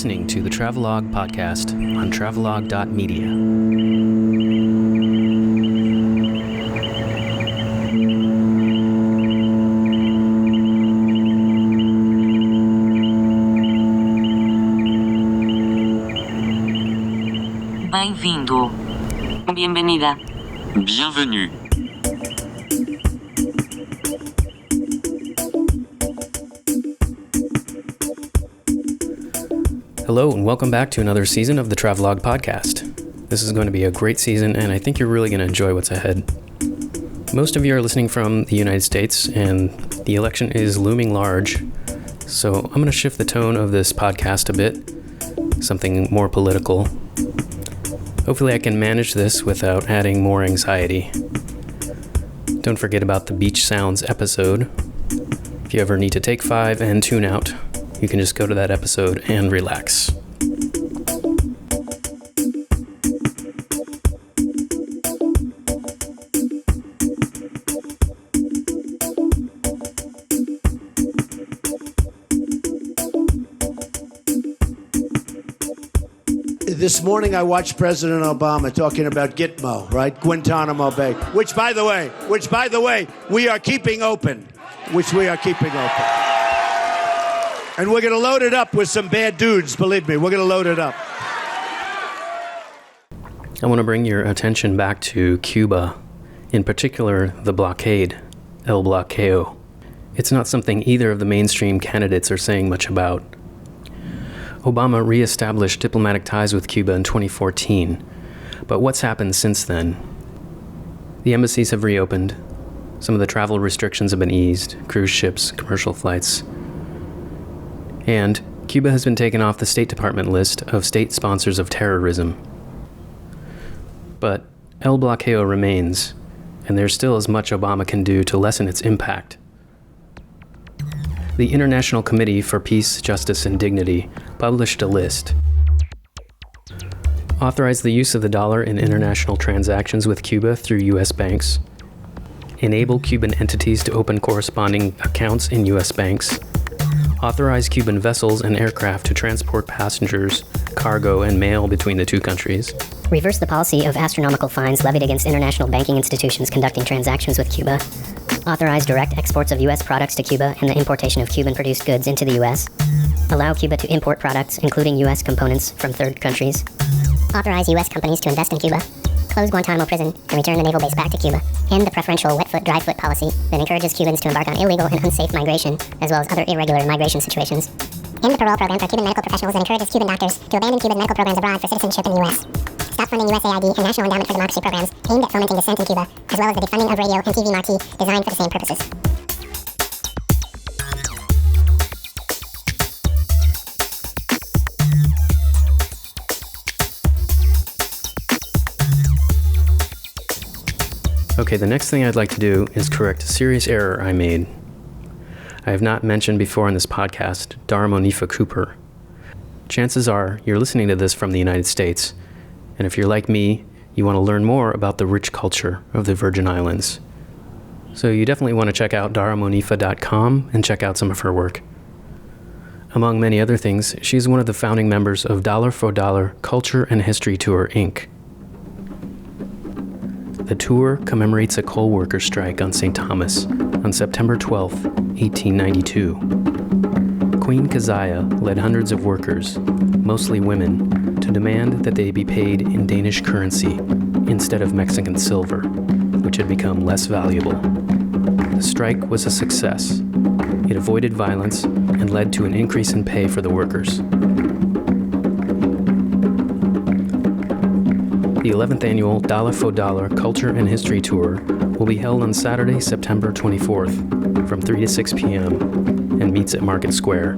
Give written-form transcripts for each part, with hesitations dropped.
listening to the Travelogue Podcast on Travelogue.media. Bem-vindo. Bienvenida. Bienvenue. Hello and welcome back to another season of the Travelogue Podcast. This is going to be a great season and I think you're really going to enjoy what's ahead. Most of you are listening from the United States and the election is looming large, so I'm going to shift the tone of this podcast a bit, something more political. Hopefully I can manage this without adding more anxiety. Don't forget about the Beach Sounds episode. If you ever need to take 5 and tune out, you can just go to that episode and relax. This morning I watched President Obama talking about Gitmo, right? Guantanamo Bay, which by the way, we are keeping open. And we're going to load it up with some bad dudes, believe me. We're going to load it up. I want to bring your attention back to Cuba, in particular the blockade, El Bloqueo. It's not something either of the mainstream candidates are saying much about. Obama reestablished diplomatic ties with Cuba in 2014, but what's happened since then? The embassies have reopened, some of the travel restrictions have been eased, cruise ships, commercial flights, and Cuba has been taken off the State Department list of state sponsors of terrorism. But El Bloqueo remains, and there's still as much Obama can do to lessen its impact. The International Committee for Peace, Justice, and Dignity published a list. Authorize the use of the dollar in international transactions with Cuba through U.S. banks. Enable Cuban entities to open corresponding accounts in U.S. banks. Authorize Cuban vessels and aircraft to transport passengers, cargo, and mail between the two countries. Reverse the policy of astronomical fines levied against international banking institutions conducting transactions with Cuba. Authorize direct exports of U.S. products to Cuba and the importation of Cuban-produced goods into the U.S. Allow Cuba to import products, including U.S. components, from third countries. Authorize U.S. companies to invest in Cuba. Close Guantanamo prison and return the naval base back to Cuba. End the preferential wet foot, dry foot policy that encourages Cubans to embark on illegal and unsafe migration, as well as other irregular migration situations. End the parole program for Cuban medical professionals that encourages Cuban doctors to abandon Cuban medical programs abroad for citizenship in the U.S. Stop funding USAID and National Endowment for Democracy programs aimed at fomenting dissent in Cuba, as well as the defunding of radio and TV marquee designed for the same purposes. Okay, the next thing I'd like to do is correct a serious error I made. I have not mentioned before in this podcast Dara Monifa Cooper. Chances are you're listening to this from the United States, and if you're like me, you want to learn more about the rich culture of the Virgin Islands. So you definitely want to check out daramonifa.com and check out some of her work. Among many other things, she's one of the founding members of Dollar for Dollar Culture and History Tour, Inc. The tour commemorates a coal worker strike on St. Thomas on September 12, 1892. Queen Coziah led hundreds of workers, mostly women, to demand that they be paid in Danish currency instead of Mexican silver, which had become less valuable. The strike was a success. It avoided violence and led to an increase in pay for the workers. The 11th annual Dollar for Dollar Culture and History Tour will be held on Saturday, September 24th from 3 to 6 p.m. and meets at Market Square.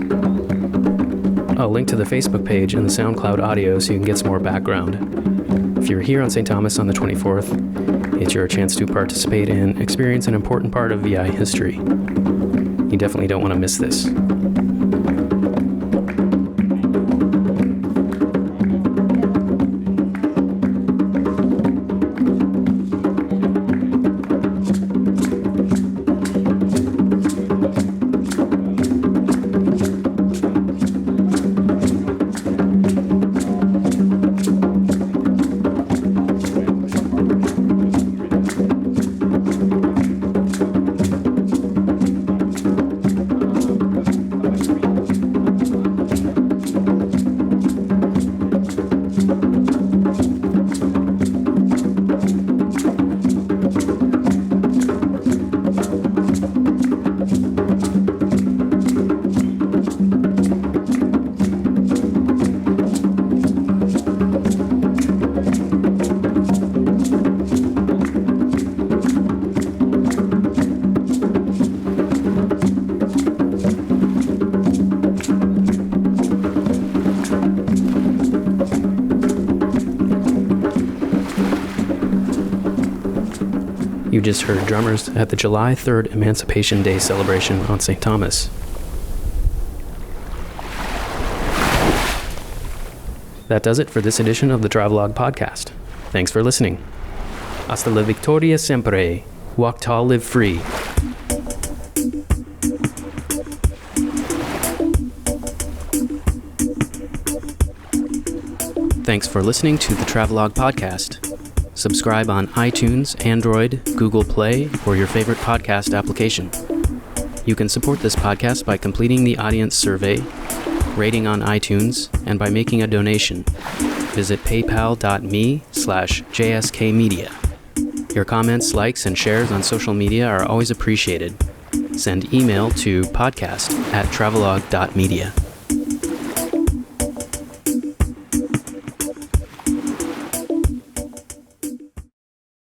I'll link to the Facebook page and the SoundCloud audio so you can get some more background. If you're here on St. Thomas on the 24th, it's your chance to participate and experience an important part of VI history. You definitely don't want to miss this. You just heard drummers at the July 3rd Emancipation Day celebration on St. Thomas. That does it for this edition of the Travelogue Podcast. Thanks for listening. Hasta la victoria siempre. Walk tall, live free. Thanks for listening to the Travelogue Podcast. Subscribe on iTunes, Android, Google Play, or your favorite podcast application. You can support this podcast by completing the audience survey, rating on iTunes, and by making a donation. Visit paypal.me/jskmedia. Your comments, likes, and shares on social media are always appreciated. Send email to podcast@travelogue.media.